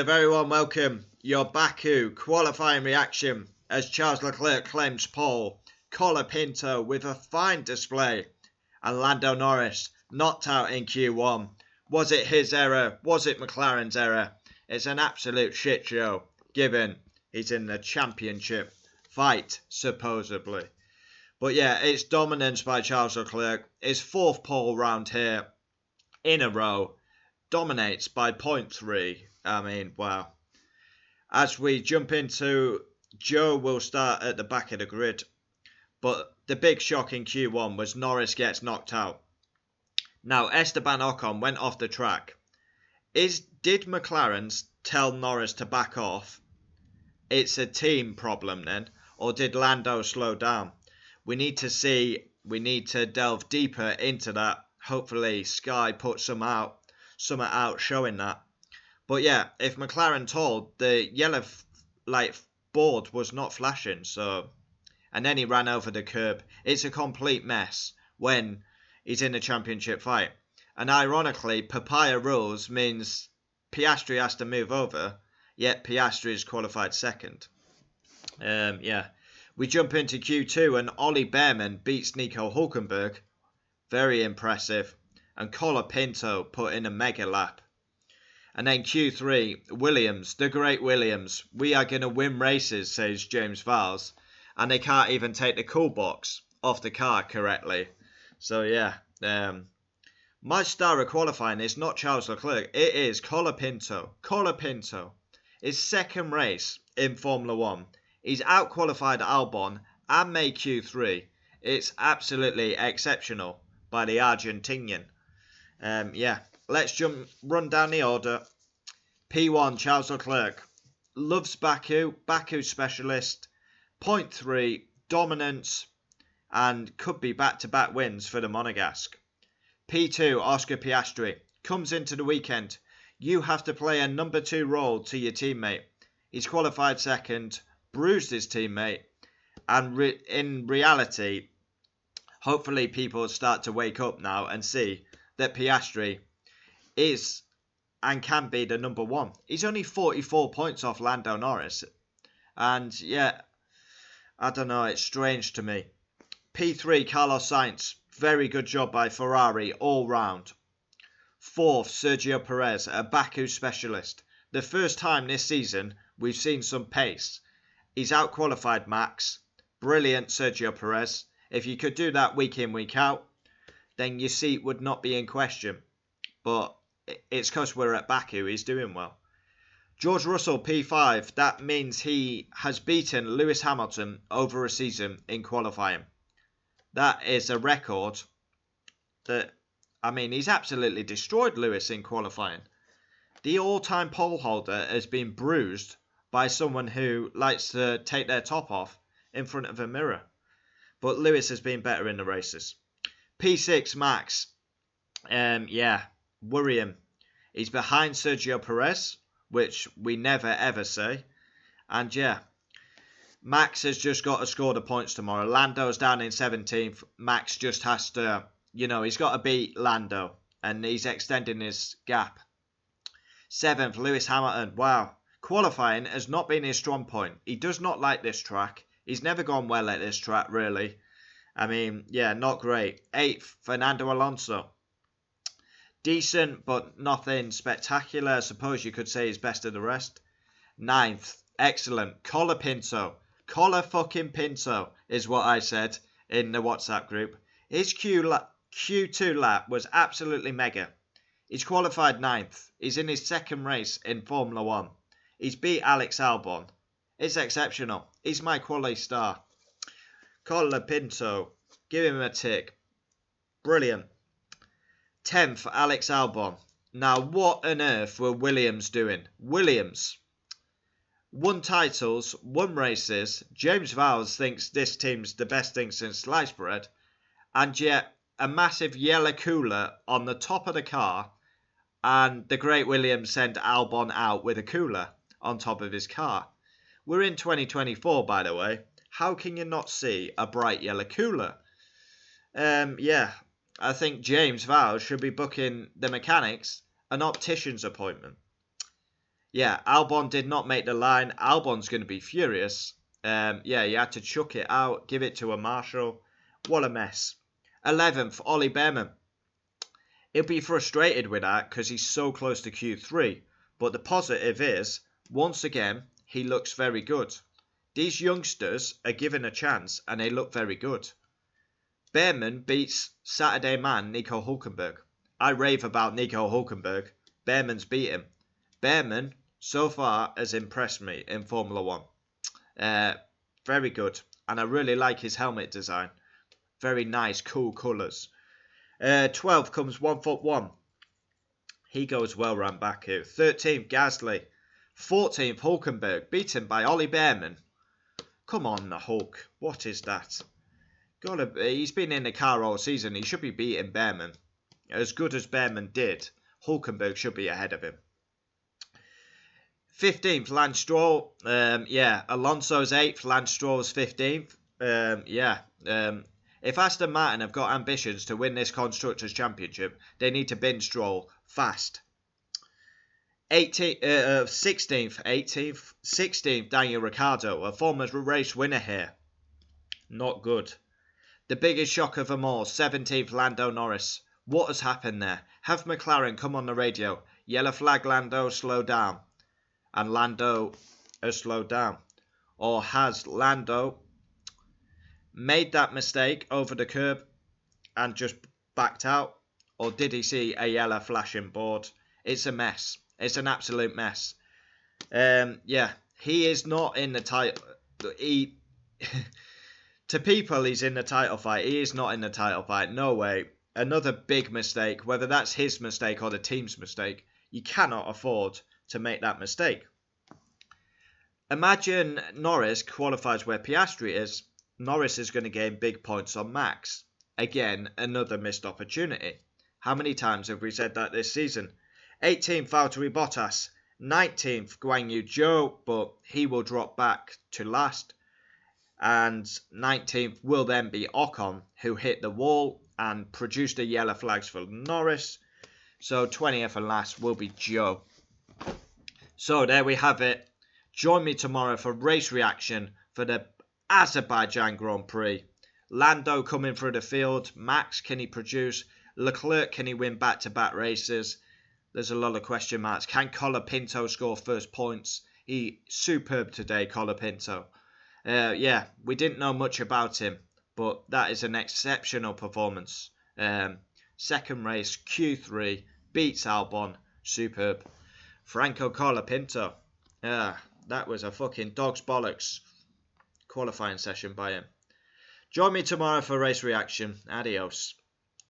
very warm welcome. Your Baku qualifying reaction as Charles Leclerc claims pole, Colapinto with a fine display, and Lando Norris knocked out in Q1. Was it his error? Was it McLaren's error? It's an absolute shit show, given he's in the championship fight, supposedly. But yeah, it's dominance by Charles Leclerc. His fourth pole round here in a row. Dominates by 0.3. I mean, wow. As we jump into, Joe will start at the back of the grid. But the big shock in Q1 was Norris gets knocked out. Now, Esteban Ocon went off the track. Did McLaren tell Norris to back off? It's a team problem then. Or did Lando slow down? We need to see. We need to delve deeper into that. Hopefully Sky puts something out showing that. But yeah, if McLaren told, the yellow board was not flashing, so, and then he ran over the curb. It's a complete mess when he's in the championship fight. And ironically, papaya rules means Piastri has to move over, yet Piastri is qualified second. Yeah, we jump into Q2 and Ollie Behrman beats Nico Hulkenberg. Very impressive. And Colapinto put in a mega lap. And then Q3, Williams, the great Williams. We are going to win races, says James Vowles. And they can't even take the cool box off the car correctly. So yeah, my star of qualifying is not Charles Leclerc. It is Colapinto. Colapinto. His second race in Formula 1. He's out-qualified Albon and made Q3. It's absolutely exceptional by the Argentinian. Yeah, let's run down the order. P1, Charles Leclerc. Loves Baku. Baku specialist. 0.3, dominance. And could be back-to-back wins for the Monegasque. P2, Oscar Piastri. Comes into the weekend. You have to play a number 2 role to your teammate. He's qualified second. Bruised his teammate. And in reality, hopefully people start to wake up now and see that Piastri is and can be the number 1. He's only 44 points off Lando Norris. And yeah, I don't know, it's strange to me. P3, Carlos Sainz. Very good job by Ferrari all round. 4th, Sergio Perez, a Baku specialist. The first time this season we've seen some pace. He's out-qualified Max. Brilliant Sergio Perez. If you could do that week in, week out, then your seat would not be in question. But it's because we're at Baku, he's doing well. George Russell, P5. That means he has beaten Lewis Hamilton over a season in qualifying. That is a record that, I mean, he's absolutely destroyed Lewis in qualifying. The all-time pole holder has been bruised by someone who likes to take their top off in front of a mirror. But Lewis has been better in the races. P6, Max. Yeah, worrying. He's behind Sergio Perez, which we never ever say. And yeah, Max has just got to score the points tomorrow. Lando's down in 17th. Max just has to, he's got to beat Lando. And he's extending his gap. 7th, Lewis Hamilton. Wow. Qualifying has not been his strong point. He does not like this track. He's never gone well at this track, really. I mean, yeah, not great. 8th, Fernando Alonso. Decent, but nothing spectacular. I suppose you could say he's best of the rest. 9th, excellent. Colapinto. Colapinto is what I said in the WhatsApp group. His Q2 lap was absolutely mega. He's qualified 9th. He's in his second race in Formula 1. He's beat Alex Albon. It's exceptional. He's my quality star. Colapinto. Give him a tick. Brilliant. 10th, Alex Albon. Now, what on earth were Williams doing? Williams. Won titles, won races. James Vowles thinks this team's the best thing since sliced bread. And yet, a massive yellow cooler on the top of the car. And the great Williams sent Albon out with a cooler on top of his car. We're in 2024, by the way. How can you not see a bright yellow cooler? Yeah, I think James Vowles should be booking the mechanics an optician's appointment. Yeah, Albon did not make the line. Albon's going to be furious. Yeah, he had to chuck it out, give it to a marshal. What a mess. 11th, Ollie Behrman. He'll be frustrated with that because he's so close to Q3. But the positive is, once again, he looks very good. These youngsters are given a chance and they look very good. Behrman beats Saturday man Nico Hulkenberg. I rave about Nico Hulkenberg. Behrman's beat him. Behrman, so far, has impressed me in Formula 1. Very good. And I really like his helmet design. Very nice, cool colours. 12th comes 1-1. He goes well round Baku. 13th, Gasly. 14th, Hulkenberg, beaten by Ollie Behrman. Come on, the Hulk. What is that? He's been in the car all season. He should be beating Behrman. As good as Behrman did, Hulkenberg should be ahead of him. 15th, Lance Stroll. Alonso's 8th, Lance Stroll's 15th. If Aston Martin have got ambitions to win this Constructors' Championship, they need to bin Stroll fast. 16th, Daniel Ricciardo, a former race winner here. Not good. The biggest shock of them all, 17th, Lando Norris. What has happened there? Have McLaren come on the radio. Yellow flag, Lando, slow down. And Lando has slowed down. Or has Lando made that mistake over the curb and just backed out? Or did he see a yellow flashing board? It's a mess. It's an absolute mess. He is not in the title. To people, he's in the title fight. He is not in the title fight. No way. Another big mistake, whether that's his mistake or the team's mistake. You cannot afford to make that mistake. Imagine Norris qualifies where Piastri is. Norris is going to gain big points on Max. Again, another missed opportunity. How many times have we said that this season? 18th, Valtteri Bottas. 19th, Guan Yu Zhou, but he will drop back to last. And 19th will then be Ocon, who hit the wall and produced the yellow flags for Norris. So 20th and last will be Zhou. So there we have it. Join me tomorrow for race reaction for the Azerbaijan Grand Prix. Lando coming through the field. Max, can he produce? Leclerc, can he win back-to-back races? There's a lot of question marks. Can Colapinto score first points? He superb today, Colapinto. We didn't know much about him, but that is an exceptional performance. Second race, Q3, beats Albon, superb. Franco Colapinto, that was a fucking dog's bollocks qualifying session by him. Join me tomorrow for race reaction. Adios.